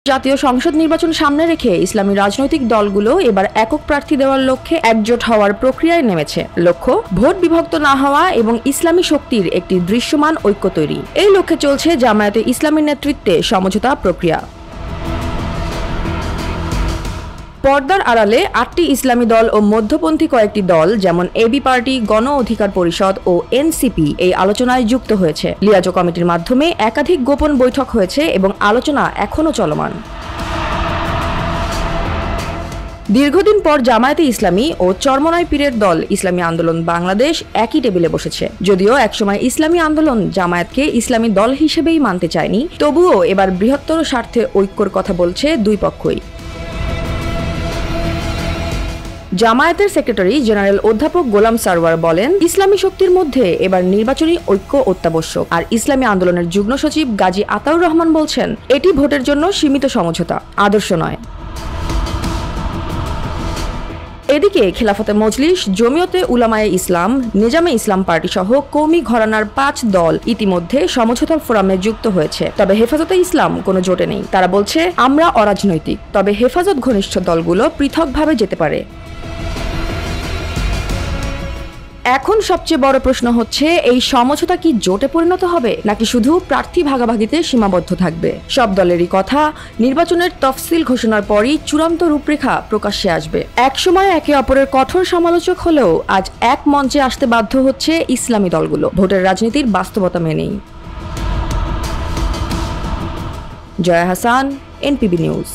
জাতীয় সংসদ নির্বাচন সামনে রেখে ইসলামী রাজনৈতিক দলগুলো এবার একক প্রার্থী দেওয়ার লক্ষ্যে একজোট হওয়ার প্রক্রিয়ায় নেমেছে। লক্ষ্য ভোট বিভক্ত না হওয়া এবং ইসলামী শক্তির একটি দৃশ্যমান ঐক্য তৈরি। এই লক্ষ্যে চলছে জামায়াতে ইসলামীর নেতৃত্বে সমঝোতা প্রক্রিয়া। পর্দার আড়ালে ৮টি ইসলামী দল ও মধ্যপন্থী কয়েকটি দল যেমন এবি পার্টি, গণ অধিকার পরিষদ ও এনসিপি এই আলোচনায় যুক্ত হয়েছে। লিয়াজো কমিটির মাধ্যমে একাধিক গোপন বৈঠক হয়েছে এবং আলোচনা এখনও চলমান। দীর্ঘদিন পর জামায়াতে ইসলামী ও চরমনাই পীরের দল ইসলামী আন্দোলন বাংলাদেশ একই টেবিলে বসেছে। যদিও একসময় ইসলামী আন্দোলন জামায়াতকে ইসলামী দল হিসেবেই মানতে চায়নি, তবুও এবার বৃহত্তর স্বার্থে ঐক্যর কথা বলছে দুই পক্ষই। জামায়াতের সেক্রেটারি জেনারেল অধ্যাপক গোলাম সারওয়ার বলেন, ইসলামী শক্তির মধ্যে এবার নির্বাচনী ঐক্য অত্যাবশ্যক। আর ইসলামী আন্দোলনের যুগ্ম সচিব গাজী আতাউর রহমান বলছেন, এটি ভোটের জন্য সীমিত সমঝোতা, আদর্শ নয়। এদিকে খেলাফতে মজলিস, জমিয়তে উলামায়ে ইসলাম, নিজামে ইসলাম পার্টি সহ কওমি ঘরানার ৫ দল ইতিমধ্যে সমঝোতা ফোরামে যুক্ত হয়েছে। তবে হেফাজতে ইসলাম কোনো জোটে নেই। তারা বলছে, আমরা অরাজনৈতিক, তবে হেফাজত ঘনিষ্ঠ দলগুলো পৃথকভাবে যেতে পারে। এখন সবচেয়ে বড় প্রশ্ন হচ্ছে, এই সমঝোতা কি জোটে পরিণত হবে নাকি শুধু প্রার্থী ভাগাভাগিতে সীমাবদ্ধ থাকবে? সব দলেরই কথা, নির্বাচনের তফসিল ঘোষণার পরই চূড়ান্ত রূপরেখা প্রকাশ্যে আসবে। একসময় একে অপরের কঠোর সমালোচক হলেও আজ এক মঞ্চে আসতে বাধ্য হচ্ছে ইসলামী দলগুলো, ভোটের রাজনীতির বাস্তবতা মেনেই। Joya Hasan, NPB news.